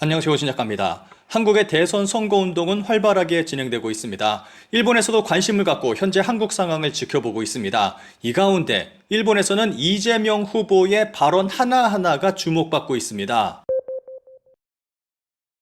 안녕하세요, 신작가입니다. 한국의 대선 선거운동은 활발하게 진행되고 있습니다. 일본에서도 관심을 갖고 현재 한국 상황을 지켜보고 있습니다. 이 가운데 일본에서는 이재명 후보의 발언 하나하나가 주목받고 있습니다.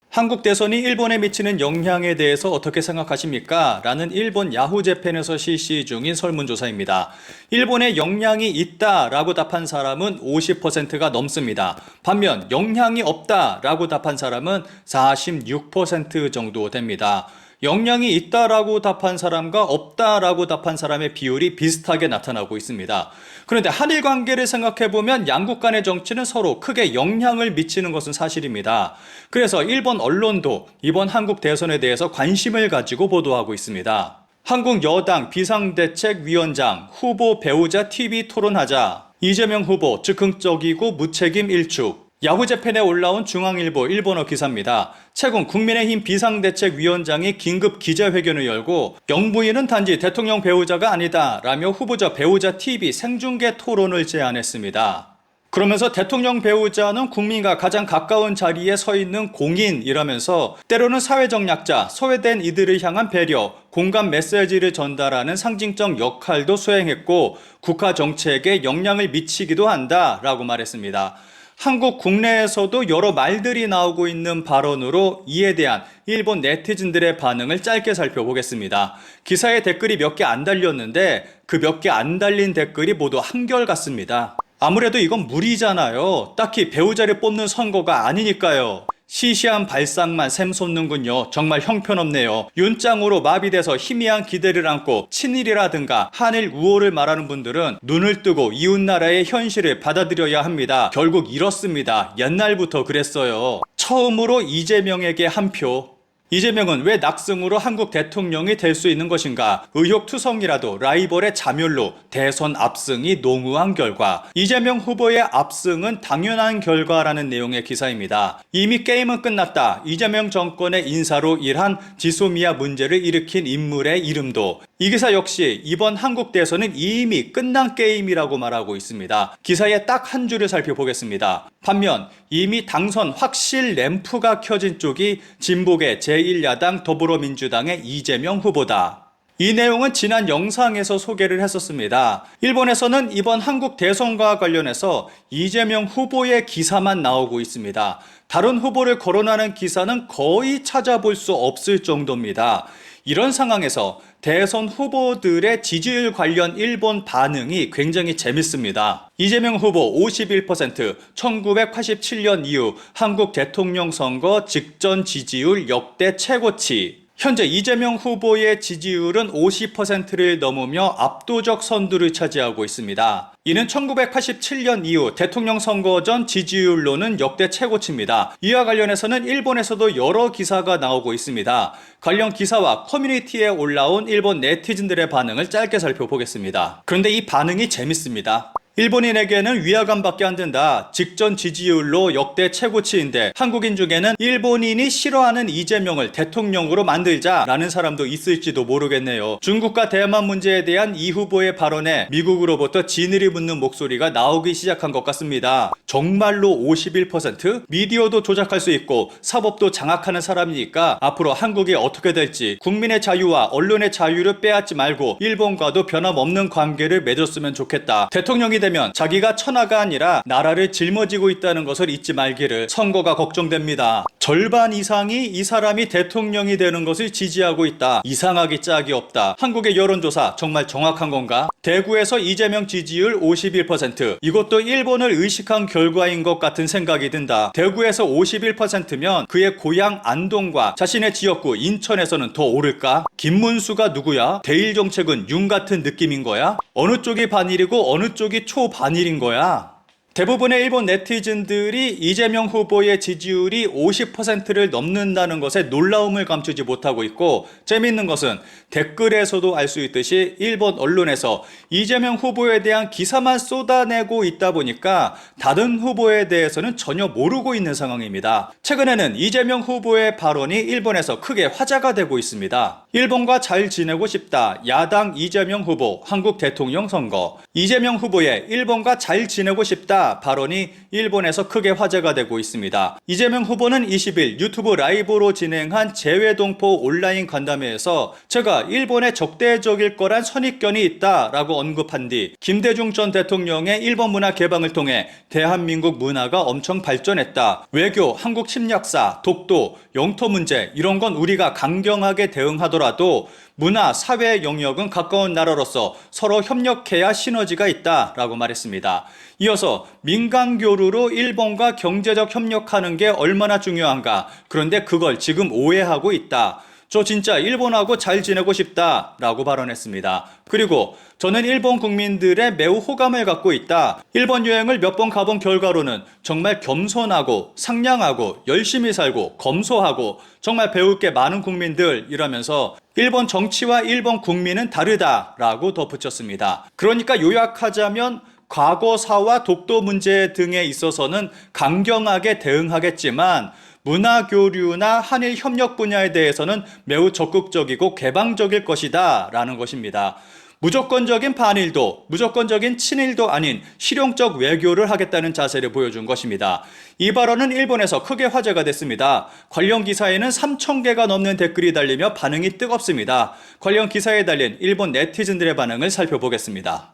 한국 대선이 일본에 미치는 영향에 대해서 어떻게 생각하십니까? 라는 일본 야후 재팬에서 실시 중인 설문조사입니다. 일본에 영향이 있다라고 답한 사람은 50%가 넘습니다. 반면 영향이 없다라고 답한 사람은 46% 정도 됩니다. 영향이 있다라고 답한 사람과 없다라고 답한 사람의 비율이 비슷하게 나타나고 있습니다. 그런데 한일 관계를 생각해보면 양국 간의 정치는 서로 크게 영향을 미치는 것은 사실입니다. 그래서 일본 언론도 이번 한국 대선에 대해서 관심을 가지고 보도하고 있습니다. 한국 여당 비상대책위원장 후보 배우자 TV 토론하자. 이재명 후보 즉흥적이고 무책임 일축. 야후 재팬에 올라온 중앙일보 일본어 기사입니다. 최근 국민의힘 비상대책위원장이 긴급 기자회견을 열고 영부인은 단지 대통령 배우자가 아니다 라며 후보자 배우자 TV 생중계 토론을 제안했습니다. 그러면서 대통령 배우자는 국민과 가장 가까운 자리에 서 있는 공인이라면서 때로는 사회적 약자, 소외된 이들을 향한 배려, 공감 메시지를 전달하는 상징적 역할도 수행했고 국가 정책에 영향을 미치기도 한다 라고 말했습니다. 한국 국내에서도 여러 말들이 나오고 있는 발언으로 이에 대한 일본 네티즌들의 반응을 짧게 살펴보겠습니다. 기사에 댓글이 몇 개 안 달렸는데 그 몇 개 안 달린 댓글이 모두 한결같습니다. 아무래도 이건 무리잖아요. 딱히 배우자를 뽑는 선거가 아니니까요. 시시한 발상만 샘솟는군요. 정말 형편없네요. 윤짱으로 마비돼서 희미한 기대를 안고 친일이라든가 한일 우호를 말하는 분들은 눈을 뜨고 이웃나라의 현실을 받아들여야 합니다. 결국 이렇습니다. 옛날부터 그랬어요. 처음으로 이재명에게 한 표. 이재명은 왜 낙승으로 한국 대통령이 될 수 있는 것인가? 의욕투성이라도 라이벌의 자멸로 대선 압승이 농후한 결과. 이재명 후보의 압승은 당연한 결과라는 내용의 기사입니다. 이미 게임은 끝났다. 이재명 정권의 인사로 일한 지소미아 문제를 일으킨 인물의 이름도. 이 기사 역시 이번 한국 대선은 이미 끝난 게임이라고 말하고 있습니다. 기사의 딱 한 줄을 살펴보겠습니다. 반면 이미 당선 확실 램프가 켜진 쪽이 진보계 제1야당 더불어민주당의 이재명 후보다. 이 내용은 지난 영상에서 소개를 했었습니다. 일본에서는 이번 한국 대선과 관련해서 이재명 후보의 기사만 나오고 있습니다. 다른 후보를 거론하는 기사는 거의 찾아볼 수 없을 정도입니다. 이런 상황에서 대선 후보들의 지지율 관련 일본 반응이 굉장히 재밌습니다. 이재명 후보 51%, 1987년 이후 한국 대통령 선거 직전 지지율 역대 최고치. 현재 이재명 후보의 지지율은 50%를 넘으며 압도적 선두를 차지하고 있습니다. 이는 1987년 이후 대통령 선거 전 지지율로는 역대 최고치입니다. 이와 관련해서는 일본에서도 여러 기사가 나오고 있습니다. 관련 기사와 커뮤니티에 올라온 일본 네티즌들의 반응을 짧게 살펴보겠습니다. 그런데 이 반응이 재밌습니다. 일본인에게는 위화감밖에 안 된다. 직전 지지율로 역대 최고치인데 한국인 중에는 일본인이 싫어하는 이재명을 대통령으로 만들자라는 사람도 있을지도 모르겠네요. 중국과 대만 문제에 대한 이 후보의 발언에 미국으로부터 진을이 붙는 목소리가 나오기 시작한 것 같습니다. 정말로 51%? 미디어도 조작할 수 있고 사법도 장악하는 사람이니까 앞으로 한국이 어떻게 될지 국민의 자유와 언론의 자유를 빼앗지 말고 일본과도 변함없는 관계를 맺었으면 좋겠다. 대통령이 되면 자기가 천하가 아니라 나라를 짊어지고 있다는 것을 잊지 말기를. 선거가 걱정됩니다. 절반 이상이 이 사람이 대통령이 되는 것을 지지하고 있다. 이상하기 짝이 없다. 한국의 여론조사 정말 정확한 건가? 대구에서 이재명 지지율 51%. 이것도 일본을 의식한 결과인 것 같은 생각이 든다. 대구에서 51%면 그의 고향 안동과 자신의 지역구 인천에서는 더 오를까? 김문수가 누구야? 대일 정책은 윤 같은 느낌인 거야? 어느 쪽이 반일이고 어느 쪽이 초반일인 거야? 대부분의 일본 네티즌들이 이재명 후보의 지지율이 50%를 넘는다는 것에 놀라움을 감추지 못하고 있고, 재미있는 것은 댓글에서도 알 수 있듯이 일본 언론에서 이재명 후보에 대한 기사만 쏟아내고 있다 보니까 다른 후보에 대해서는 전혀 모르고 있는 상황입니다. 최근에는 이재명 후보의 발언이 일본에서 크게 화제가 되고 있습니다. 일본과 잘 지내고 싶다. 야당 이재명 후보 한국 대통령 선거. 이재명 후보의 일본과 잘 지내고 싶다 있다 발언이 일본에서 크게 화제가 되고 있습니다. 이재명 후보는 20일 유튜브 라이브로 진행한 재외동포 온라인 간담회에서 제가 일본에 적대적일 거란 선입견이 있다라고 언급한 뒤 김대중 전 대통령의 일본 문화 개방을 통해 대한민국 문화가 엄청 발전했다. 외교, 한국 침략사, 독도, 영토 문제 이런 건 우리가 강경하게 대응하더라도 문화, 사회 영역은 가까운 나라로서 서로 협력해야 시너지가 있다라고 말했습니다. 이어서 민간 교류로 일본과 경제적 협력하는 게 얼마나 중요한가. 그런데 그걸 지금 오해하고 있다. 저 진짜 일본하고 잘 지내고 싶다라고 발언했습니다. 그리고 저는 일본 국민들의 매우 호감을 갖고 있다. 일본 여행을 몇 번 가본 결과로는 정말 겸손하고 상냥하고 열심히 살고 검소하고 정말 배울 게 많은 국민들이라면서 일본 정치와 일본 국민은 다르다라고 덧붙였습니다. 그러니까 요약하자면 과거사와 독도 문제 등에 있어서는 강경하게 대응하겠지만 문화교류나 한일 협력 분야에 대해서는 매우 적극적이고 개방적일 것이다 라는 것입니다. 무조건적인 반일도, 무조건적인 친일도 아닌 실용적 외교를 하겠다는 자세를 보여준 것입니다. 이 발언은 일본에서 크게 화제가 됐습니다. 관련 기사에는 3,000개가 넘는 댓글이 달리며 반응이 뜨겁습니다. 관련 기사에 달린 일본 네티즌들의 반응을 살펴보겠습니다.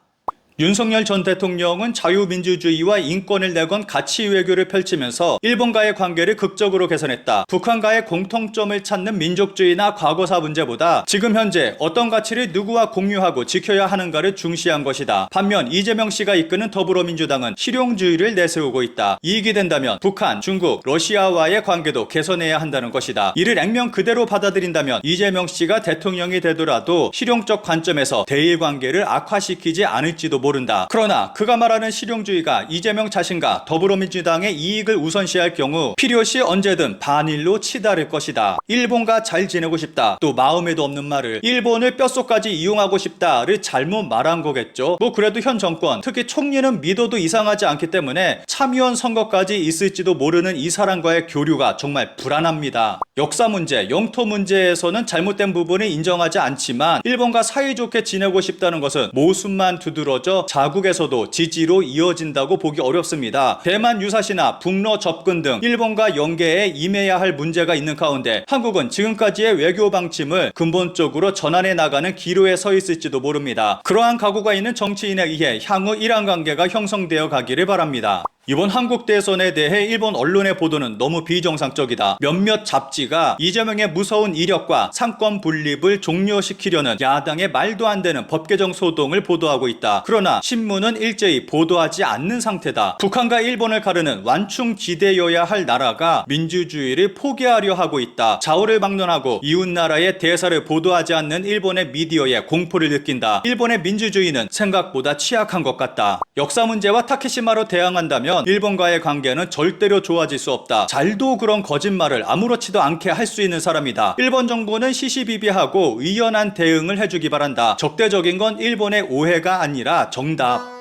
윤석열 전 대통령은 자유민주주의와 인권을 내건 가치 외교를 펼치면서 일본과의 관계를 극적으로 개선했다. 북한과의 공통점을 찾는 민족주의나 과거사 문제보다 지금 현재 어떤 가치를 누구와 공유하고 지켜야 하는가를 중시한 것이다. 반면 이재명 씨가 이끄는 더불어민주당은 실용주의를 내세우고 있다. 이익이 된다면 북한, 중국, 러시아와의 관계도 개선해야 한다는 것이다. 이를 액면 그대로 받아들인다면 이재명 씨가 대통령이 되더라도 실용적 관점에서 대일 관계를 악화시키지 않을지도 모른다. 그러나 그가 말하는 실용주의가 이재명 자신과 더불어민주당의 이익을 우선시할 경우 필요시 언제든 반일로 치달을 것이다. 일본과 잘 지내고 싶다. 또 마음에도 없는 말을 일본을 뼛속까지 이용하고 싶다를 잘못 말한 거겠죠. 그래도 현 정권, 특히 총리는 믿어도 이상하지 않기 때문에 참의원 선거까지 있을지도 모르는 이 사람과의 교류가 정말 불안합니다. 역사 문제, 영토 문제에서는 잘못된 부분을 인정하지 않지만 일본과 사이좋게 지내고 싶다는 것은 모순만 두드러져 자국에서도 지지로 이어진다고 보기 어렵습니다. 대만 유사시나 북러 접근 등 일본과 연계에 임해야 할 문제가 있는 가운데 한국은 지금까지의 외교 방침을 근본적으로 전환해 나가는 기로에 서 있을지도 모릅니다. 그러한 각오가 있는 정치인에 의해 향후 일한 관계가 형성되어 가기를 바랍니다. 이번 한국 대선에 대해 일본 언론의 보도는 너무 비정상적이다. 몇몇 잡지가 이재명의 무서운 이력과 상권 분립을 종료시키려는 야당의 말도 안 되는 법 개정 소동을 보도하고 있다. 그러나 신문은 일제히 보도하지 않는 상태다. 북한과 일본을 가르는 완충지대여야 할 나라가 민주주의를 포기하려 하고 있다. 좌우를 막론하고 이웃나라의 대사를 보도하지 않는 일본의 미디어에 공포를 느낀다. 일본의 민주주의는 생각보다 취약한 것 같다. 역사 문제와 타케시마로 대항한다면 일본과의 관계는 절대로 좋아질 수 없다. 잘도 그런 거짓말을 아무렇지도 않게 할 수 있는 사람이다. 일본 정부는 시시비비하고 의연한 대응을 해주기 바란다. 적대적인 건 일본의 오해가 아니라 정답.